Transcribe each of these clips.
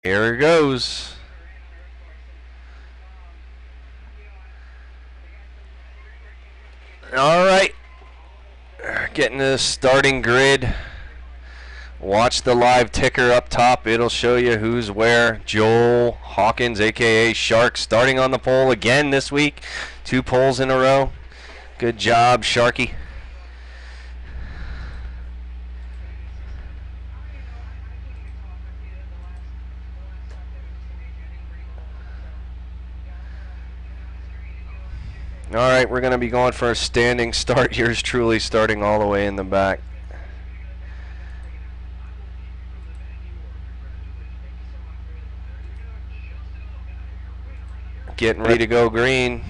Here it goes. All right. Getting the starting grid. Watch the live ticker up top. It'll show you who's where. Joel Hawkins, a.k.a. Shark, starting on the pole again this week. 2 poles in a row. Good job, Sharky. All right, we're going to be going for a standing start. Yours truly starting all the way in the back. Getting ready to go green.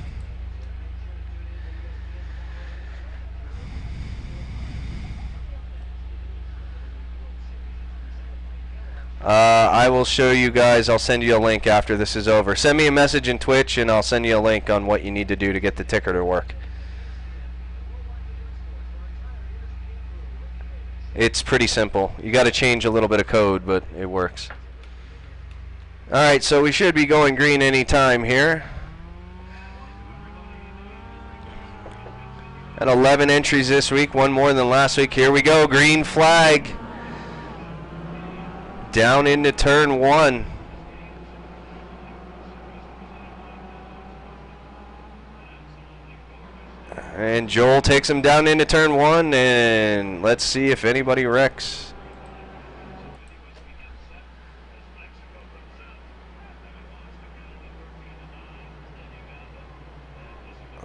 I will show you guys. I'll send you a link after this is over. Send me a message in Twitch and I'll send you a link on what you need to do to get the ticker to work. It's pretty simple. You got to change a little bit of code, but it works. Alright, so we should be going green any time here. At 11 entries this week, one more than last week. Here we go, green flag. Down into turn 1. And Joel takes him down into turn 1, and let's see if anybody wrecks.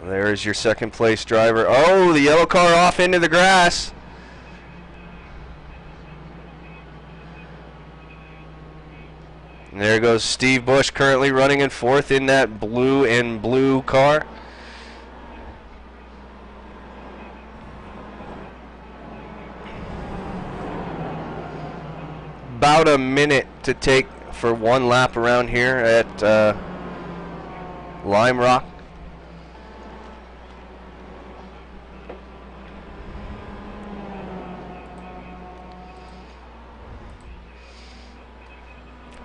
There's your second place driver. Oh, the yellow car off into the grass. And there goes Steve Bush, currently running in 4th in that blue and blue car. About a minute to take for one lap around here at Limerock.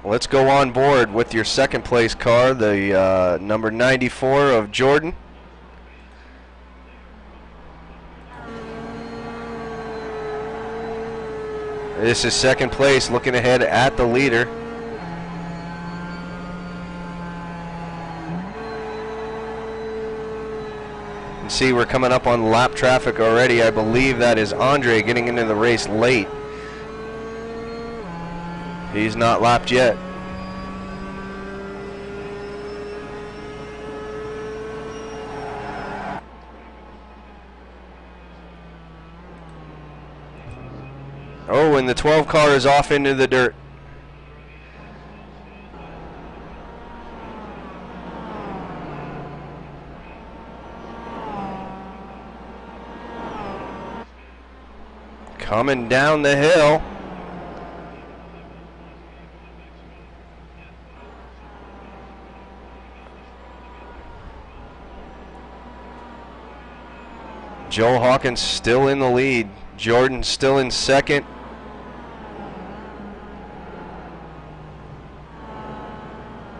Let's go on board with your second place car, the number 94 of Jordan. This is second place, looking ahead at the leader. You can see we're coming up on lap traffic already. I believe that is Andre getting into the race late. He's not lapped yet. Oh, and the 12 car is off into the dirt. Coming down the hill. Joel Hawkins still in the lead. Jordan still in second.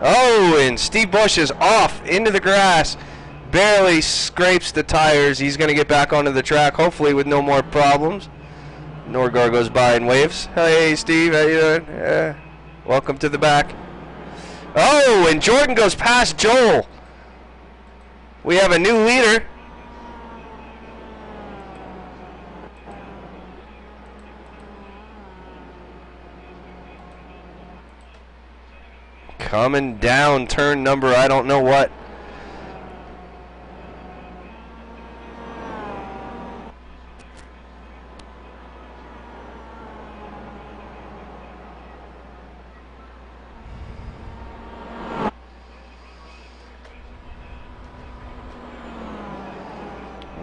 Oh, and Steve Bush is off into the grass. Barely scrapes the tires. He's going to get back onto the track, hopefully with no more problems. Nordgar goes by and waves. Hey, Steve, how you doing? Welcome to the back. Oh, and Jordan goes past Joel. We have a new leader. Coming down turn number, I don't know what.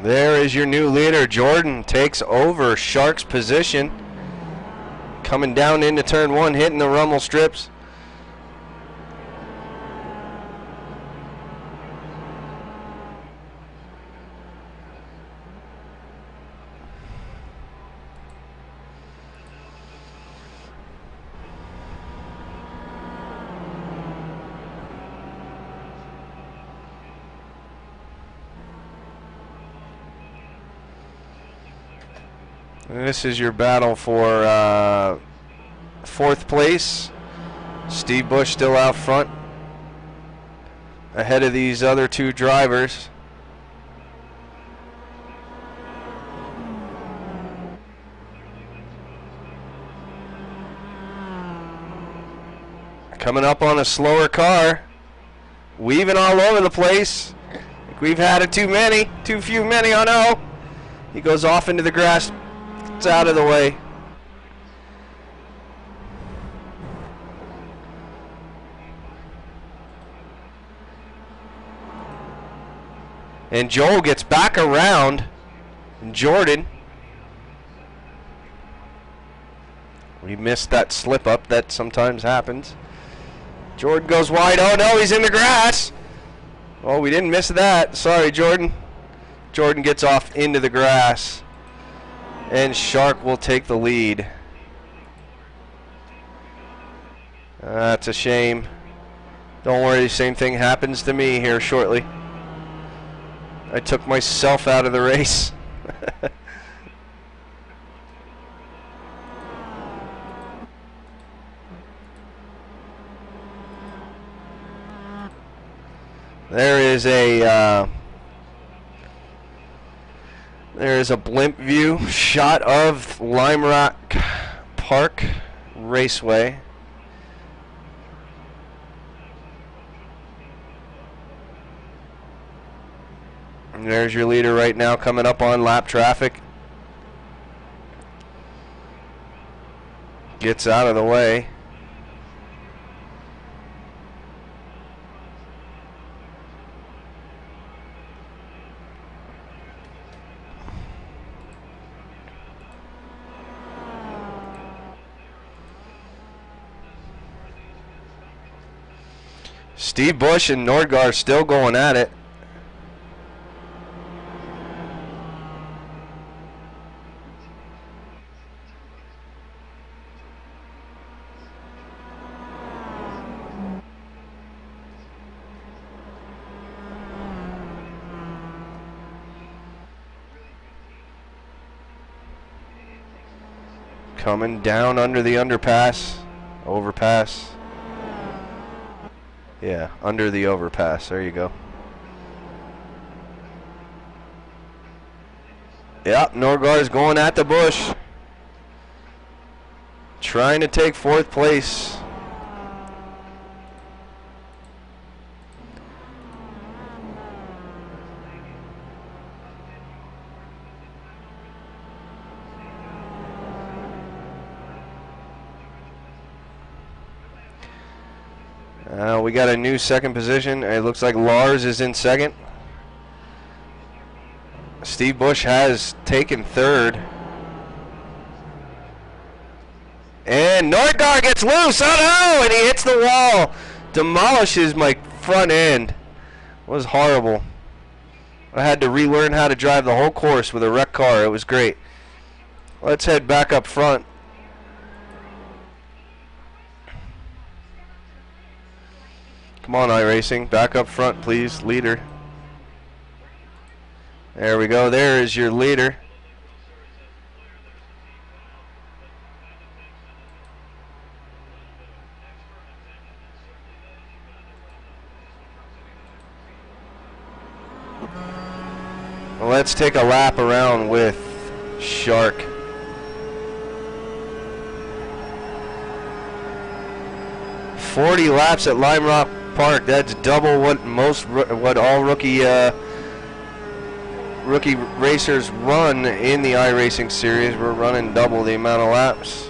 There is your new leader. Jordan takes over Shark's position. Coming down into turn 1, hitting the rumble strips. This is your battle for fourth place. Steve Bush still out front, ahead of these other two drivers. Coming up on a slower car, weaving all over the place. We've had it too many, too few many, oh no. He goes off into the grass, it's out of the way. And Joel gets back around Jordan. We missed that slip up that sometimes happens. Jordan goes wide. Oh no, he's in the grass. Oh, we didn't miss that. Sorry, Jordan. Jordan gets off into the grass. And Shark will take the lead. That's a shame. Don't worry, the same thing happens to me here shortly. I took myself out of the race. There is a blimp view shot of Limerock Park Raceway. And there's your leader right now coming up on lap traffic. Gets out of the way. Steve Bush and Nordgar still going at it. Coming down under the overpass. Yeah, under the overpass. There you go. Yep, Nordgar's going at the Bush. Trying to take fourth place. We got a new second position. It looks like Lars is in second. Steve Bush has taken third. And Nordgar gets loose. Oh no! And he hits the wall. Demolishes my front end. It was horrible. I had to relearn how to drive the whole course with a wrecked car. It was great. Let's head back up front. Come on, iRacing. Back up front, please. Leader. There we go. There is your leader. Well, let's take a lap around with Shark. "40 laps at Limerock Park." That's double what all rookie racers run in the iRacing series. We're running double the amount of laps.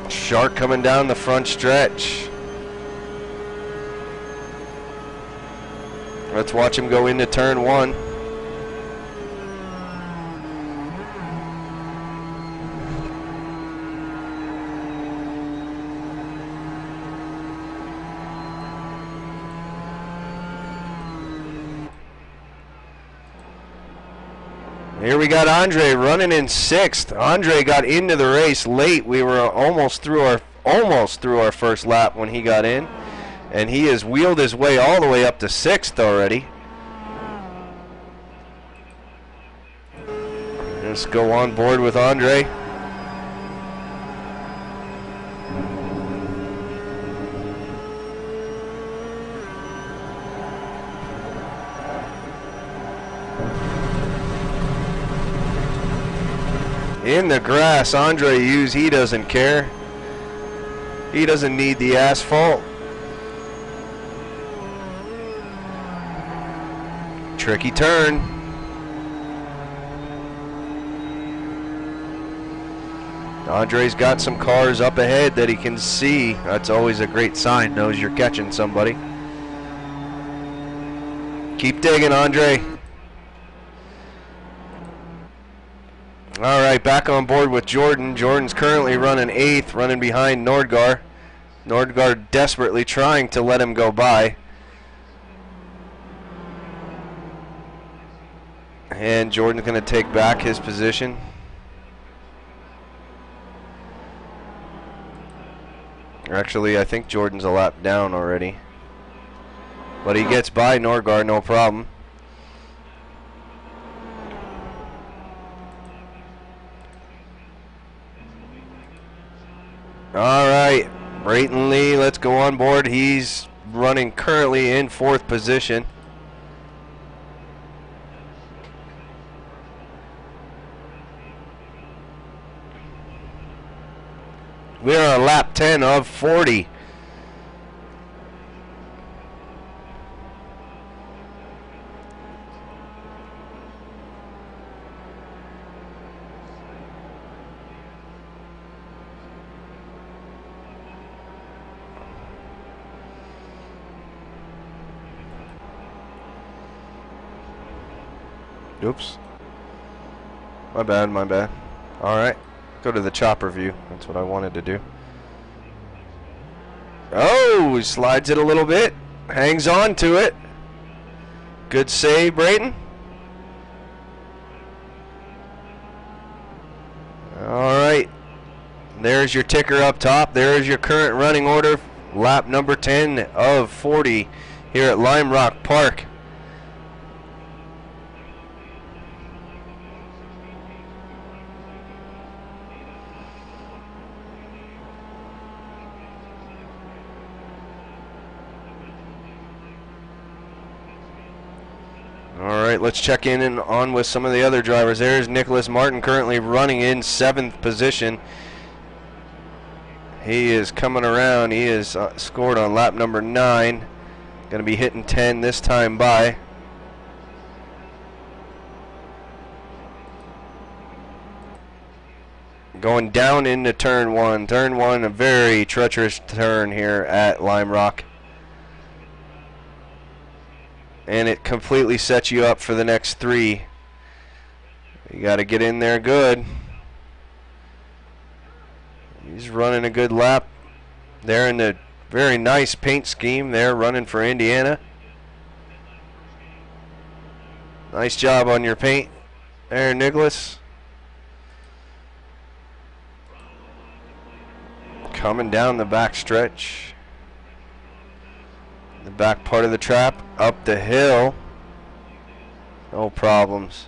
Shark coming down the front stretch. Let's watch him go into turn one. Here we got Andre running in sixth. Andre got into the race late. We were almost through our first lap when he got in. And he has wheeled his way all the way up to 6th already. Let's go on board with Andre. In the grass, Andre Hughes, he doesn't care. He doesn't need the asphalt. Tricky turn. Andre's got some cars up ahead that he can see. That's always a great sign, knows you're catching somebody. Keep digging, Andre. All right, back on board with Jordan. Jordan's currently running 8th, running behind Nordgar. Nordgar desperately trying to let him go by. And Jordan's going to take back his position. Actually, I think Jordan's a lap down already. But he gets by Nordgar, no problem. All right, Brayton Lee, let's go on board. He's running currently in 4th position. We are on lap 10 of 40. Oops. My bad, my bad. Alright. Go to the chopper view. That's what I wanted to do. Oh, he slides it a little bit. Hangs on to it. Good save, Brayton. Alright. There's your ticker up top. There's your current running order. Lap number 10 of 40 here at Limerock Park. Alright, let's check in and on with some of the other drivers. There's Nicholas Martin currently running in 7th position. He is coming around. He is scored on lap number 9. Going to be hitting 10 this time by. Going down into turn 1. Turn 1, a very treacherous turn here at Limerock. And it completely sets you up for the next 3. You got to get in there good. He's running a good lap. They're in the very nice paint scheme there, running for Indiana. Nice job on your paint there, Nicholas. Coming down the back stretch. The back part of the trap, up the hill. No problems.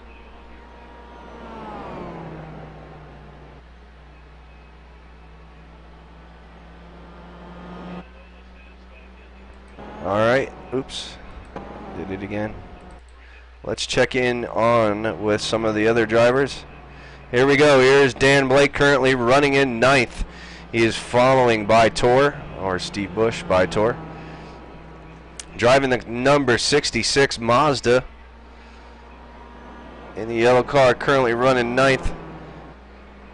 All right, oops, did it again. Let's check in on with some of the other drivers. Here we go. Here's Dan Blake currently running in 9th. He is following by Tor, or Steve Bush by Tor. Driving the number 66 Mazda in the yellow car, currently running 9th.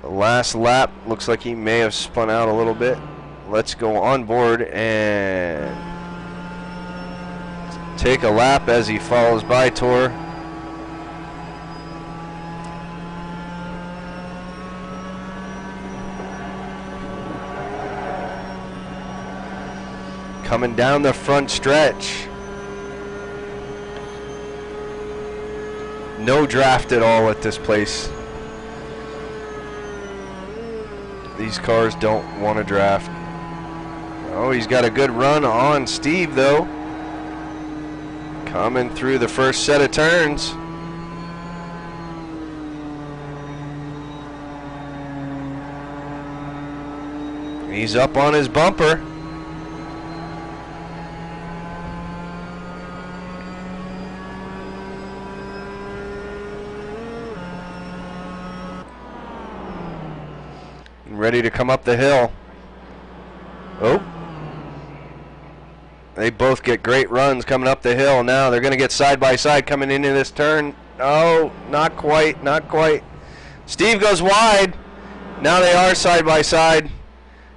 The last lap looks like he may have spun out a little bit. Let's go on board and take a lap as he follows by Tor. Coming down the front stretch. No draft at all at this place. These cars don't want to draft. Oh, he's got a good run on Steve, though. Coming through the first set of turns. He's up on his bumper. Ready to come up the hill. Oh. They both get great runs coming up the hill. Now they're going to get side by side coming into this turn. Oh, not quite, not quite. Steve goes wide. Now they are side by side.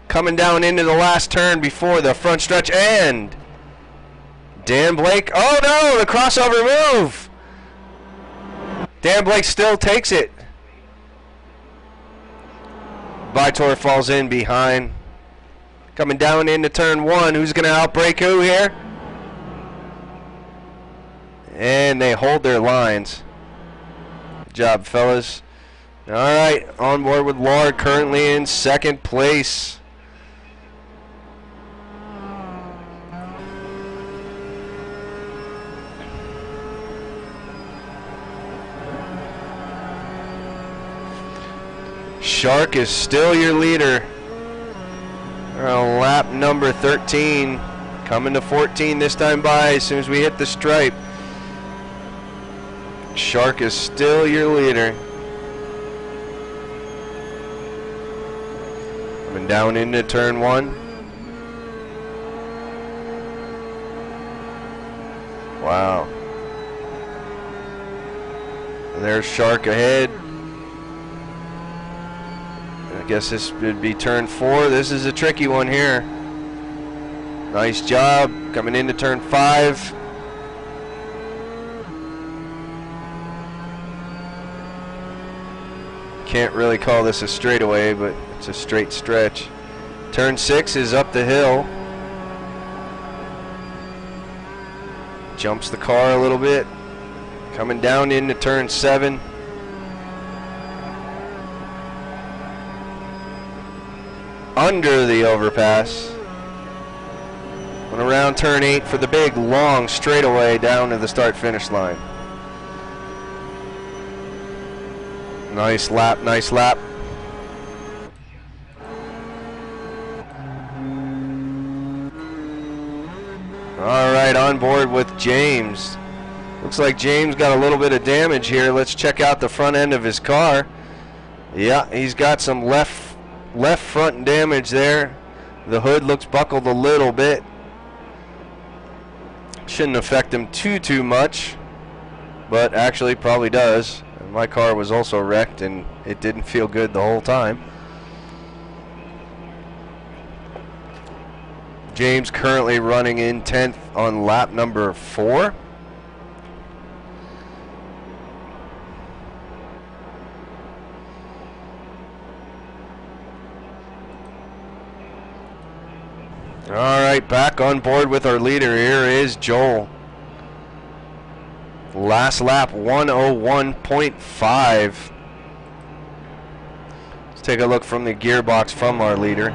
Coming down into the last turn before the front stretch end. Dan Blake. Oh no, the crossover move. Dan Blake still takes it. Vitor falls in behind. Coming down into turn one. Who's going to outbrake who here? And they hold their lines. Good job, fellas. All right, on board with Lard, currently in second place. Shark is still your leader. We're on lap number 13. Coming to 14 this time by as soon as we hit the stripe. Shark is still your leader. Coming down into turn one. Wow. And there's Shark ahead. I guess this would be turn four. This is a tricky one here. Nice job coming into turn five. Can't really call this a straightaway, but it's a straight stretch. Turn six is up the hill. Jumps the car a little bit. Coming down into turn seven. Under the overpass. Went around turn 8 for the big long straightaway down to the start finish line. Nice lap, nice lap. All right, on board with James. Looks like James got a little bit of damage here. Let's check out the front end of his car. Yeah, he's got some left front damage there. The hood looks buckled a little bit. Shouldn't affect him too much, but actually probably does. And my car was also wrecked and it didn't feel good the whole time. James currently running in 10th on lap number 4. All right, back on board with our leader. Here is Joel. Last lap, 101.5. Let's take a look from the gearbox from our leader.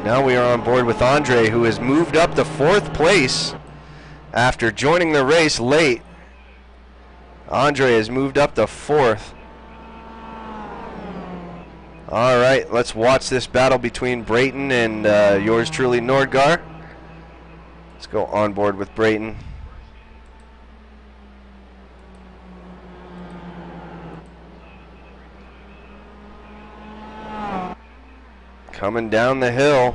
Now we are on board with Andre, who has moved up to 4th place after joining the race late. Andre has moved up to 4th. All right, let's watch this battle between Brayton and yours truly, Nordgar. Let's go on board with Brayton. Coming down the hill.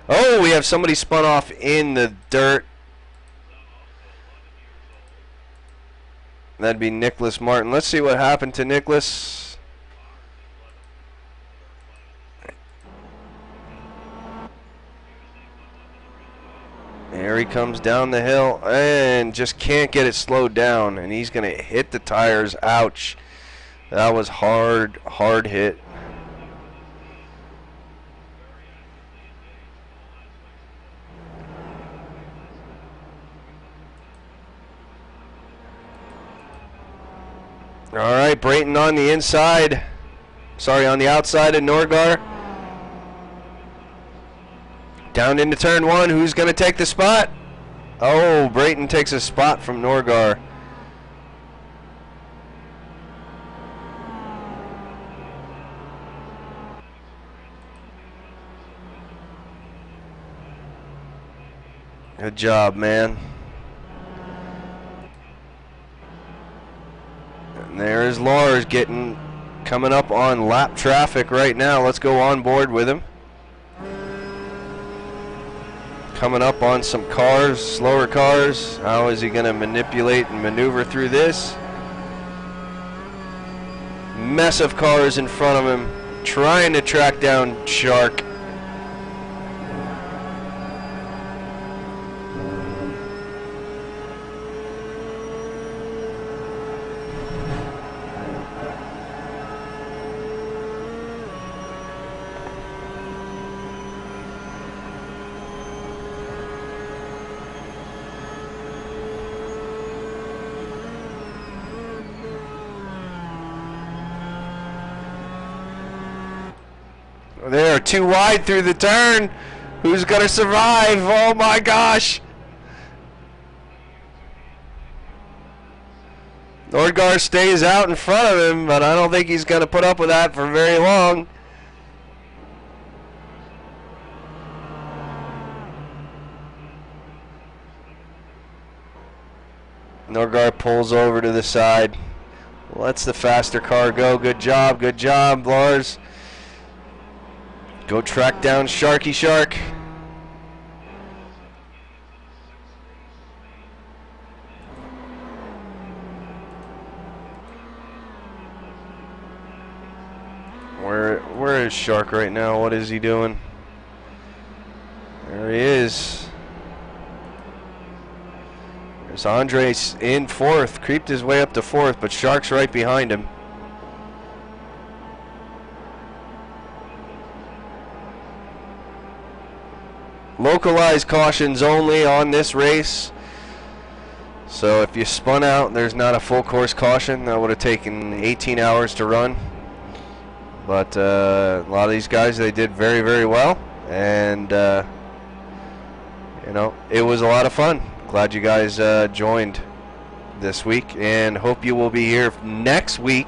Oh, we have somebody spun off in the dirt. That'd be Nicholas Martin. Let's see what happened to Nicholas. There he comes down the hill and just can't get it slowed down, and he's going to hit the tires. Ouch. That was hard hit. All right, Brayton on the inside. Sorry, on the outside of Nordgar. Down into turn one. Who's going to take the spot? Oh, Brayton takes a spot from Nordgar. Good job, man. And there's Lars coming up on lap traffic right now. Let's go on board with him. Coming up on some cars, slower cars. How is he going to manipulate and maneuver through this? Mess of cars in front of him, trying to track down Shark. They're too wide through the turn. Who's going to survive? Oh my gosh. Nordgar stays out in front of him, but I don't think he's going to put up with that for very long. Nordgar pulls over to the side. Lets the faster car go. Good job, Lars. Go track down Sharky Shark. Where is Shark right now? What is he doing? There he is. There's Andres in fourth. Creeped his way up to fourth, but Shark's right behind him. Localized cautions only on this race. So if you spun out and there's not a full course caution, that would have taken 18 hours to run. But a lot of these guys, they did very, very well. And, you know, it was a lot of fun. Glad you guys joined this week, and hope you will be here next week.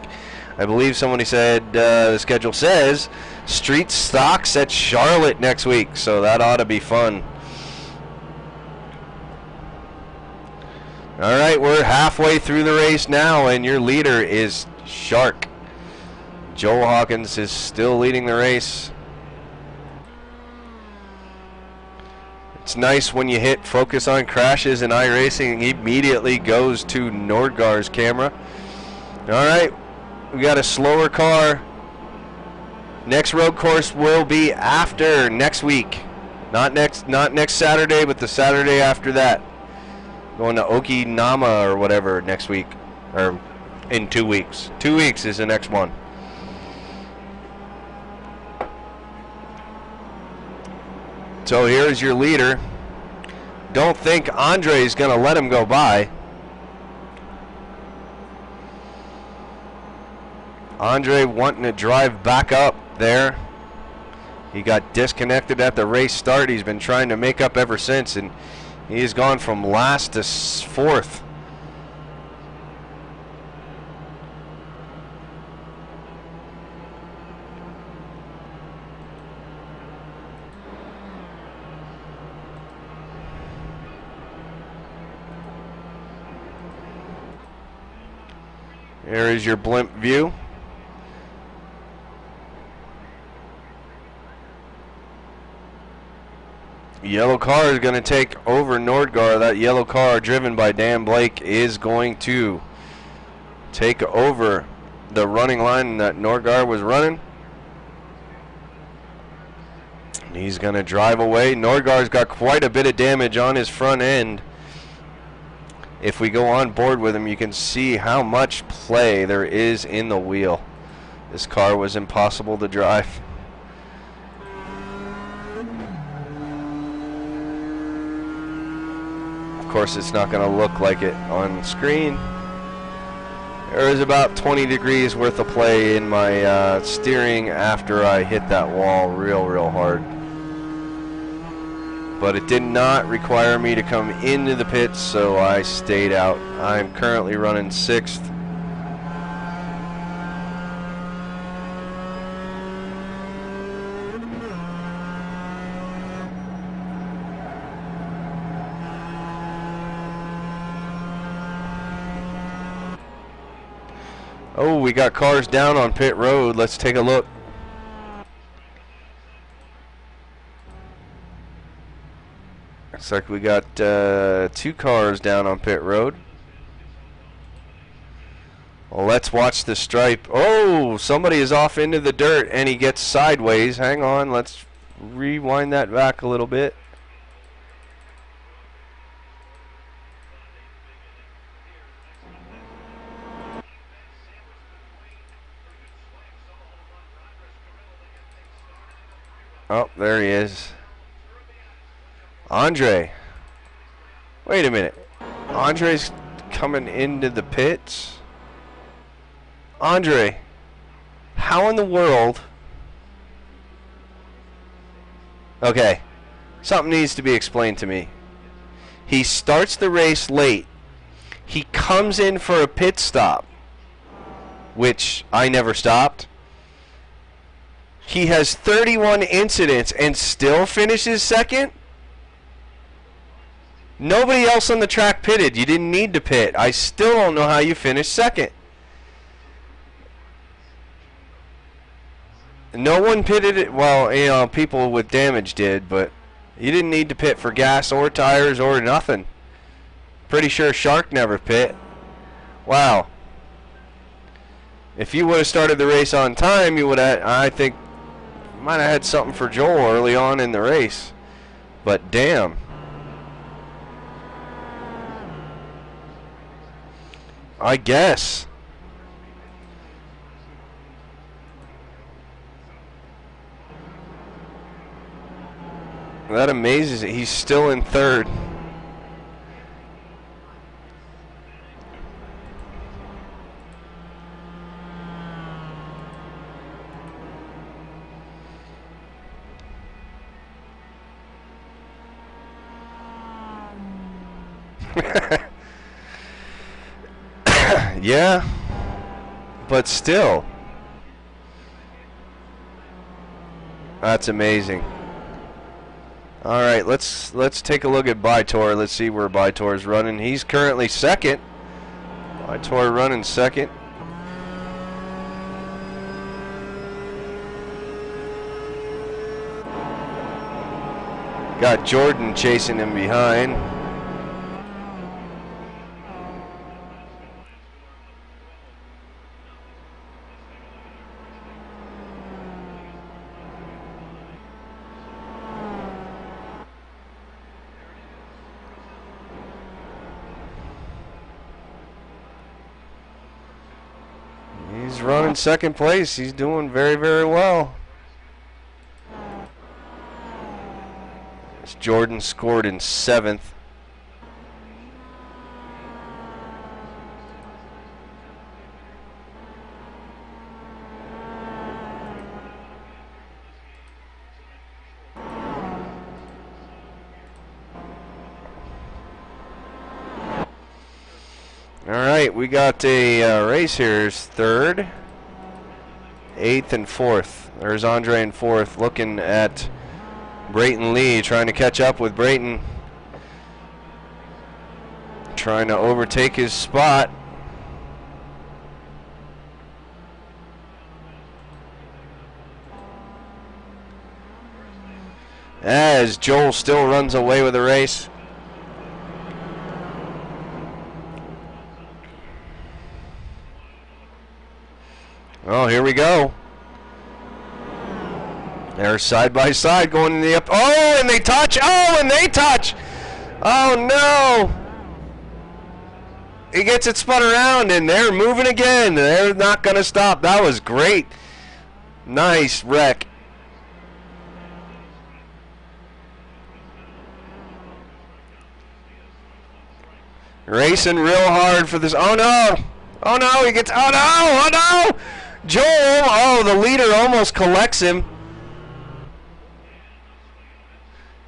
I believe somebody said the schedule says street stocks at Charlotte next week, so that ought to be fun. All right, we're halfway through the race now, and your leader is Shark. Joel Hawkins is still leading the race. It's nice when you hit focus on crashes in iRacing, it immediately goes to Nordgar's camera. All right. We got a slower car. Next road course will be after next week. Not next Saturday, but the Saturday after that. Going to Okinawa or whatever next week. Or in 2 weeks. 2 weeks is the next one. So here's your leader. Don't think Andre's going to let him go by. Andre wanting to drive back up there. He got disconnected at the race start. He's been trying to make up ever since, and he's gone from last to fourth. Here is your blimp view. Yellow car is going to take over Nordgar. That yellow car driven by Dan Blake is going to take over the running line that Nordgar was running. He's going to drive away. Nordgar's got quite a bit of damage on his front end. If we go on board with him, you can see how much play there is in the wheel. This car was impossible to drive. Of course, it's not going to look like it on screen. There was about 20 degrees worth of play in my steering after I hit that wall real hard. But it did not require me to come into the pits, so I stayed out. I'm currently running 6th. Oh, we got cars down on pit road. Let's take a look. Looks like we got 2 cars down on pit road. Well, let's watch the stripe. Oh, somebody is off into the dirt and he gets sideways. Hang on, let's rewind that back a little bit. Oh, there he is. Andre. Wait a minute. Andre's coming into the pits. Andre, how in the world? Okay, something needs to be explained to me. He starts the race late. He comes in for a pit stop, which I never stopped. He has 31 incidents and still finishes second? Nobody else on the track pitted. You didn't need to pit. I still don't know how you finished second. No one pitted it. Well, you know, people with damage did, but you didn't need to pit for gas or tires or nothing. Pretty sure Shark never pit. Wow. If you would have started the race on time, you would have, I think, might have had something for Joel early on in the race. But damn. I guess. That amazes me. He's still in third. Yeah, but still, that's amazing. All right, let's take a look at Bytor. Let's see where Bytor is running. He's currently second. Bytor running second. Got Jordan chasing him behind. He's running second place. He's doing very well. Jordan scored in 7th. All right, we got a race here. Is 3rd, 8th, and 4th. There's Andre in 4th, looking at Brayton Lee, trying to catch up with Brayton. Trying to overtake his spot. As Joel still runs away with the race. Oh, here we go. They're side by side going in the up. Oh, and they touch. Oh, and they touch. Oh, no. He gets it spun around, and they're moving again. They're not going to stop. That was great. Nice wreck. Racing real hard for this. Oh, no. Oh no, he gets, oh no, oh no! Joel, oh, the leader almost collects him.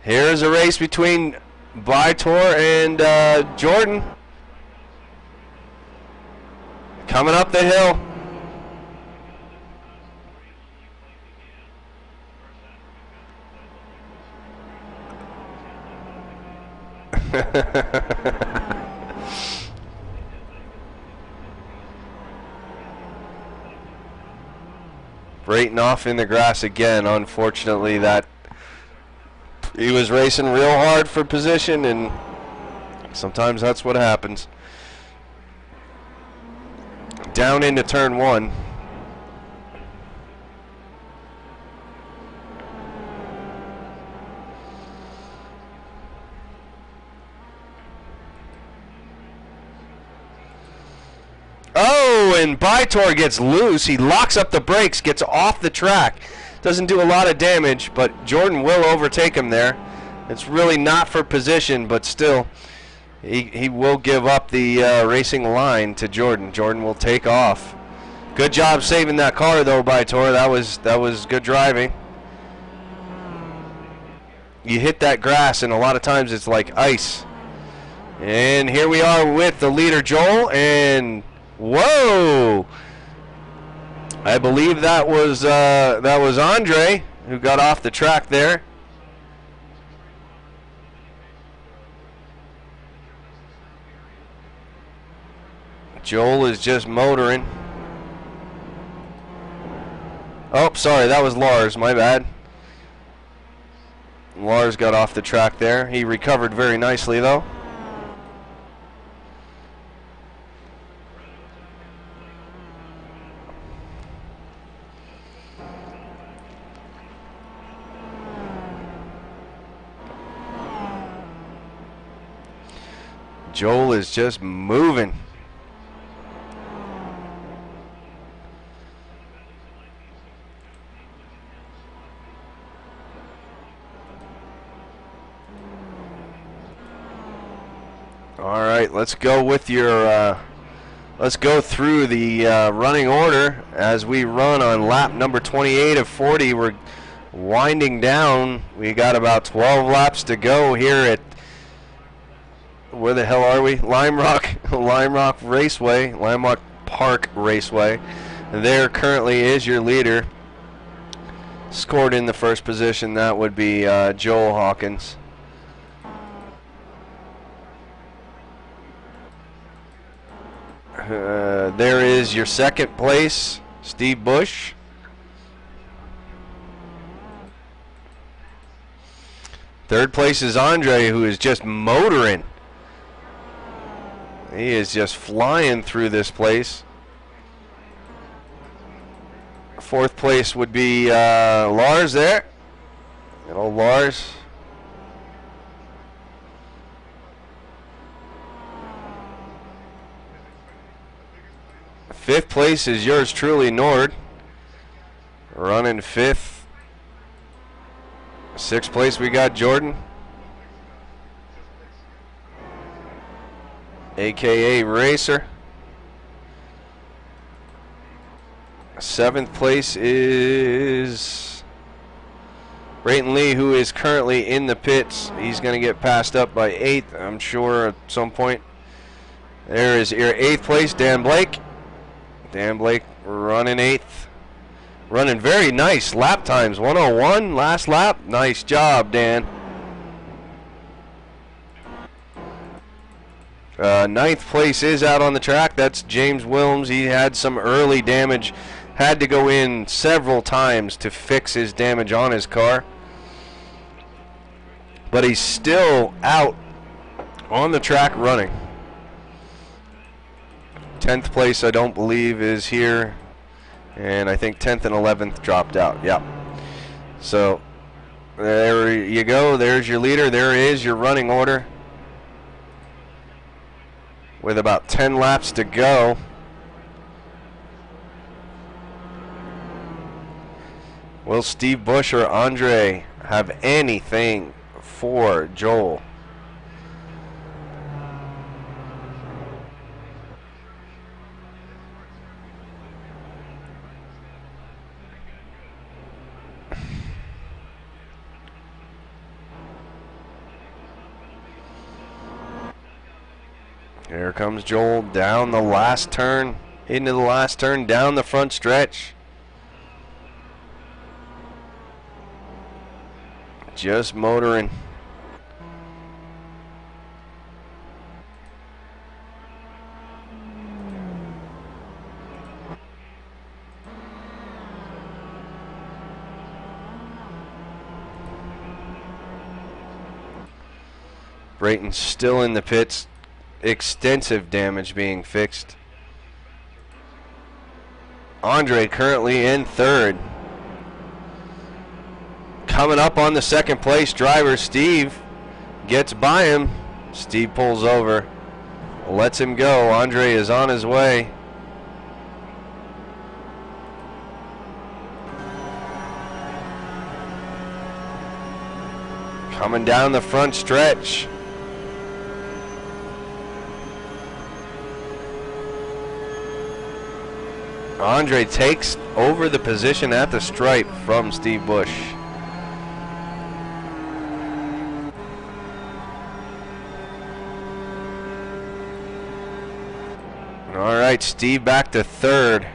Here's a race between Vitor and Jordan. Coming up the hill. Brayton off in the grass again. Unfortunately, that he was racing real hard for position, and sometimes that's what happens. Down into turn one. Oh, and Vitor gets loose. He locks up the brakes, gets off the track. Doesn't do a lot of damage, but Jordan will overtake him there. It's really not for position, but still, he will give up the racing line to Jordan. Jordan will take off. Good job saving that car, though, Vitor. That was good driving. You hit that grass, and a lot of times it's like ice. And here we are with the leader, Joel, and whoa! I believe that was Andre who got off the track there. Joel is just motoring. Oh, sorry, that was Lars, my bad. Lars got off the track there. He recovered very nicely, though. Joel is just moving. All right, let's go with your. Let's go through the running order as we run on lap number 28 of 40. We're winding down. We got about 12 laps to go here at. Where the hell are we? Limerock, Limerock Raceway, Limerock Park Raceway. And there currently is your leader. Scored in the first position. That would be Joel Hawkins. There is your second place, Steve Bush. Third place is Andre, who is just motoring. He is just flying through this place. Fourth place would be Lars there. Good old Lars. Fifth place is yours truly, Nord. Running fifth. Sixth place we got Jordan, AKA Racer. Seventh place is Brayton Lee, who is currently in the pits. He's going to get passed up by eighth, I'm sure, at some point. There is your eighth place, Dan Blake. Dan Blake running eighth. Running very nice lap times. 101 last lap. Nice job, Dan. Ninth place is out on the track. That's James Wilms. He had some early damage. Had to go in several times to fix his damage on his car. But he's still out on the track running. 10th place, I don't believe, is here. And I think 10th and 11th dropped out. Yep. So there you go. There's your leader. There is your running order. With about 10 laps to go. Will Steve Bush or Andre have anything for Joel? Here comes Joel down the last turn, into the last turn, down the front stretch. Just motoring. Brayton's still in the pits. Extensive damage being fixed. Andre currently in third. Coming up on the second place driver, Steve gets by him. Steve pulls over, lets him go. Andre is on his way. Coming down the front stretch. Andre takes over the position at the stripe from Steve Bush. All right, Steve back to third.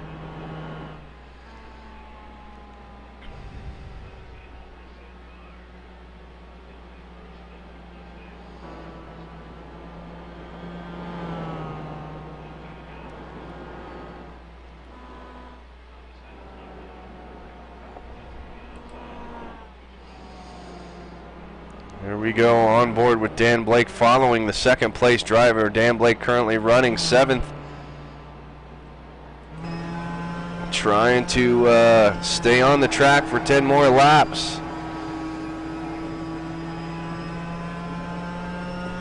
Here we go, on board with Dan Blake following the second place driver. Dan Blake currently running seventh. Trying to stay on the track for 10 more laps.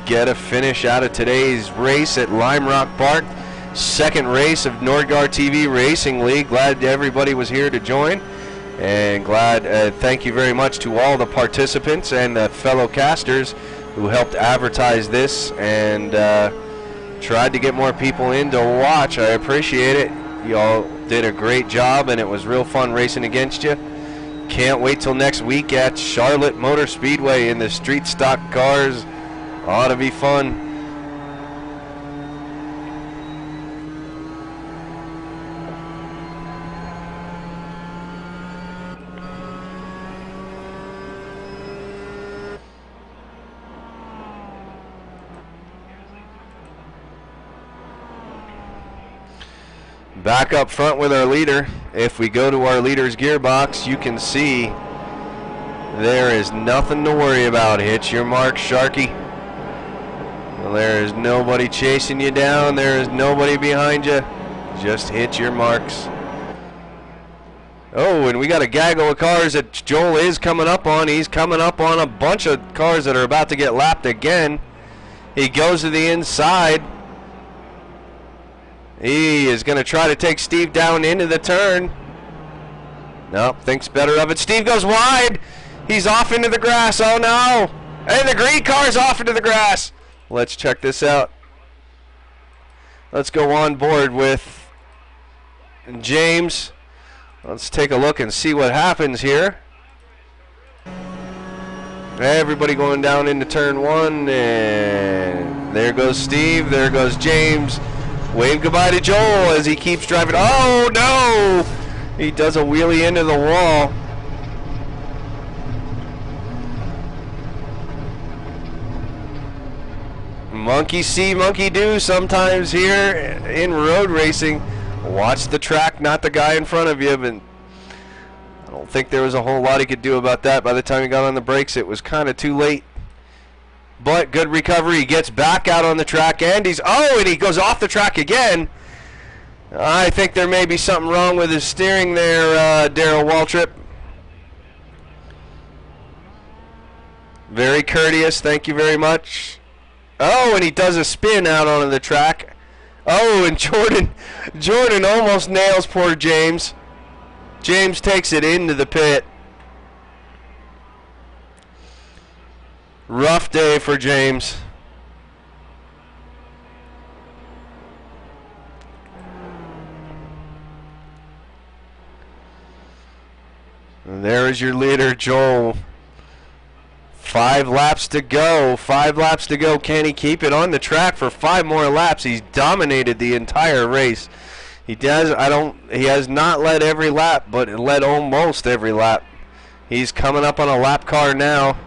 Get a finish out of today's race at Limerock Park. Second race of Nordgar TV Racing League. Glad everybody was here to join. And glad, thank you very much to all the participants and fellow casters who helped advertise this and tried to get more people in to watch. I appreciate it. You all did a great job, and it was real fun racing against you. Can't wait till next week at Charlotte Motor Speedway in the street stock cars. Ought to be fun. Back up front with our leader. If we go to our leader's gearbox, you can see there is nothing to worry about. Hit your mark, Sharky. There is nobody chasing you down. There is nobody behind you. Just hit your marks. Oh, and we got a gaggle of cars that Joel is coming up on. He's coming up on a bunch of cars that are about to get lapped again. He goes to the inside. He is going to try to take Steve down into the turn. Nope, thinks better of it. Steve goes wide. He's off into the grass. Oh, no. And the green car's off into the grass. Let's check this out. Let's go on board with James. Let's take a look and see what happens here. Everybody going down into turn one. And there goes Steve. There goes James. Wave goodbye to Joel as he keeps driving. Oh, no! He does a wheelie into the wall. Monkey see, monkey do sometimes here in road racing. Watch the track, not the guy in front of you. But I don't think there was a whole lot he could do about that. By the time he got on the brakes, it was kind of too late. But good recovery. He gets back out on the track, and he goes off the track again. I think there may be something wrong with his steering there, Darrell Waltrip. Very courteous. Thank you very much. Oh, and he does a spin out onto the track. Oh, and Jordan almost nails poor James. James takes it into the pit. Rough day for James. And there is your leader, Joel. 5 laps to go. 5 laps to go. Can he keep it on the track for 5 more laps? He's dominated the entire race. He does. He has not led every lap, but led almost every lap. He's coming up on a lap car now.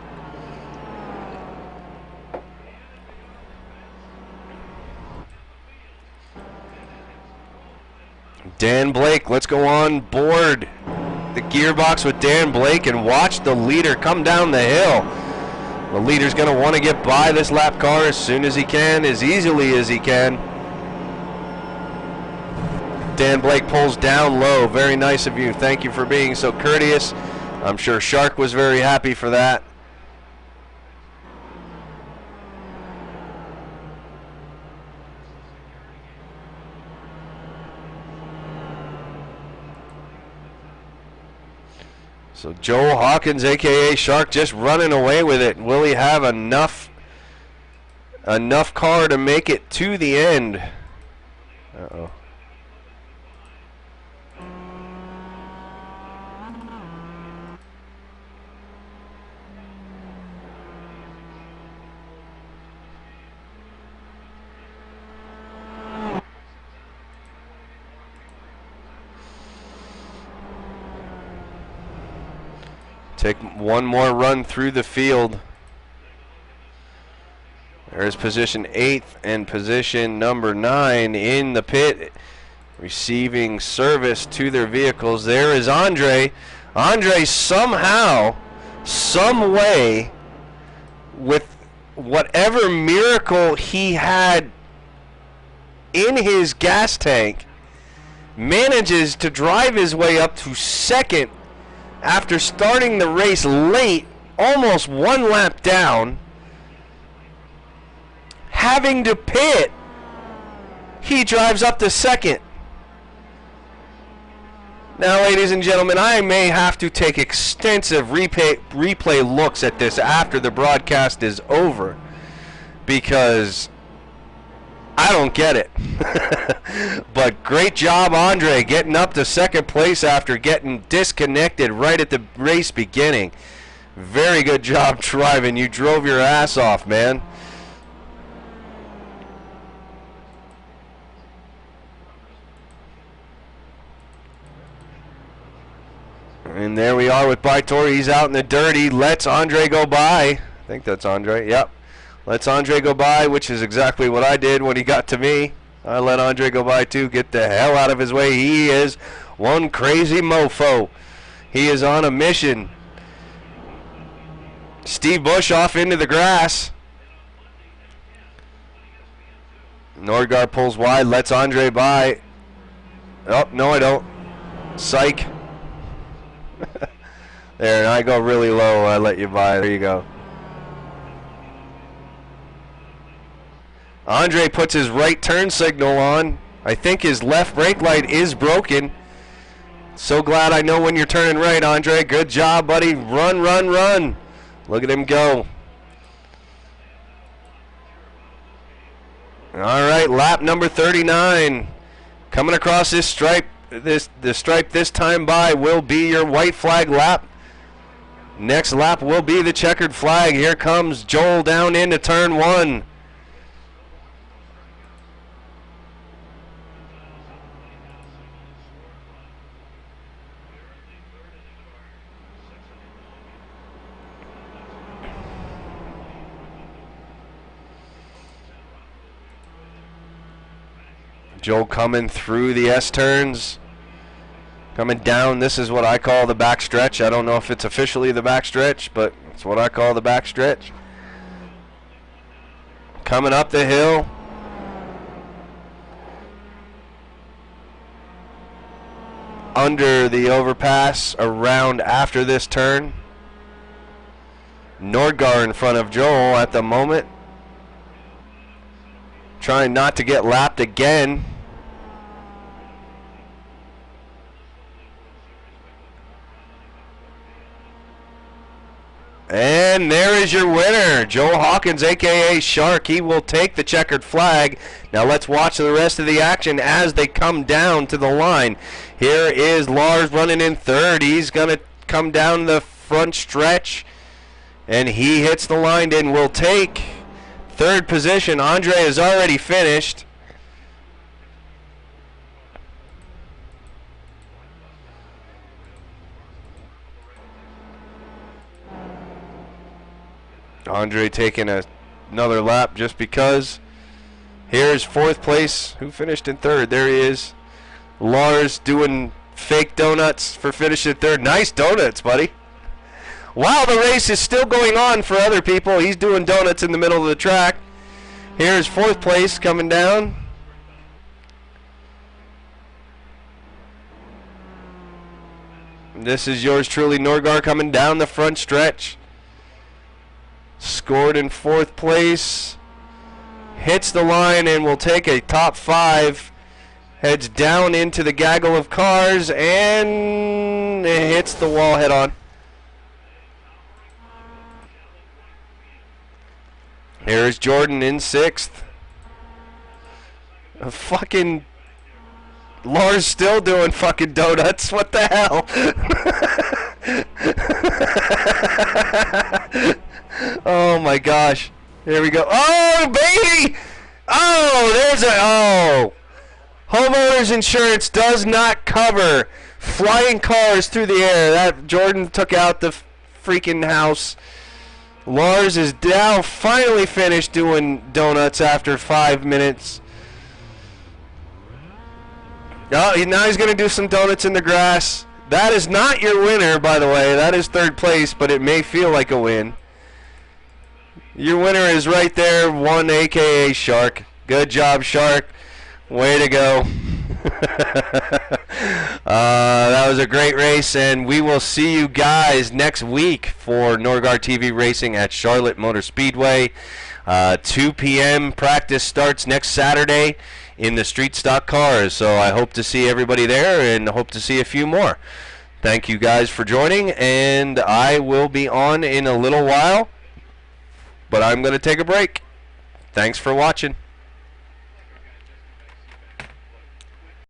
Dan Blake, let's go on board the gearbox with Dan Blake and watch the leader come down the hill. The leader's going to want to get by this lap car as soon as he can, as easily as he can. Dan Blake pulls down low. Very nice of you. Thank you for being so courteous. I'm sure Shark was very happy for that. So Joe Hawkins, a.k.a. Shark, just running away with it. Will he have enough car to make it to the end? Uh-oh. Take one more run through the field. There's position 8th and position number 9 in the pit, receiving service to their vehicles. There is Andre. Andre somehow, some way, with whatever miracle he had in his gas tank, manages to drive his way up to 2nd after starting the race late, almost 1 lap down, having to pit. He drives up to 2nd. Now, ladies and gentlemen, I may have to take extensive replay looks at this after the broadcast is over, because I don't get it. But great job, Andre, getting up to 2nd place after getting disconnected right at the race beginning. Very good job driving. You drove your ass off, man. And there we are with Baitor. He's out in the dirt. He lets Andre go by. I think that's Andre. Yep. Lets Andre go by, which is exactly what I did when he got to me. I let Andre go by too. Get the hell out of his way. He is one crazy mofo. He is on a mission. Steve Bush off into the grass. Nordgar pulls wide, lets Andre by. Oh, no I don't. Psych. There, and I go really low. I let you by. There you go. Andre puts his right turn signal on. I think his left brake light is broken. So glad I know when you're turning right, Andre. Good job, buddy. Run, run, run. Look at him go. All right, lap number 39. Coming across this stripe. The stripe this time by will be your white flag lap. Next lap will be the checkered flag. Here comes Joel down into turn 1. Joel coming through the S-turns. Coming down, this is what I call the back stretch. I don't know if it's officially the back stretch, but it's what I call the back stretch. Coming up the hill. Under the overpass, around after this turn. Nordgar in front of Joel at the moment. Trying not to get lapped again. And there is your winner, Joe Hawkins, a.k.a. Shark. He will take the checkered flag. Now let's watch the rest of the action as they come down to the line. Here is Lars running in third. He's going to come down the front stretch. And he hits the line and will take third position. Andre has already finished. Andre taking another lap just because. Here's fourth place. Who finished in third? There he is. Lars doing fake donuts for finishing third. Nice donuts, buddy. While the race is still going on for other people, he's doing donuts in the middle of the track. Here's fourth place coming down. This is yours truly, Nordgar, coming down the front stretch. Scored in fourth place. Hits the line and will take a top 5. Heads down into the gaggle of cars and hits the wall head on. Here's Jordan in 6th. Fucking Lars still doing fucking donuts. What the hell? Oh my gosh. Here we go. Oh, baby! Oh, there's a... Oh. Homeowners insurance does not cover flying cars through the air. That Jordan took out the freaking house. Lars is now finally finished doing donuts after 5 minutes. Oh, now he's going to do some donuts in the grass. That is not your winner, by the way. That is third place, but it may feel like a win. Your winner is right there, one a.k.a. Shark. Good job, Shark. Way to go. That was a great race, and we will see you guys next week for Nordgar TV Racing at Charlotte Motor Speedway. 2 p.m. practice starts next Saturday in the street stock cars, so I hope to see everybody there and hope to see a few more. Thank you guys for joining, and I will be on in a little while, but I'm going to take a break. Thanks for watching.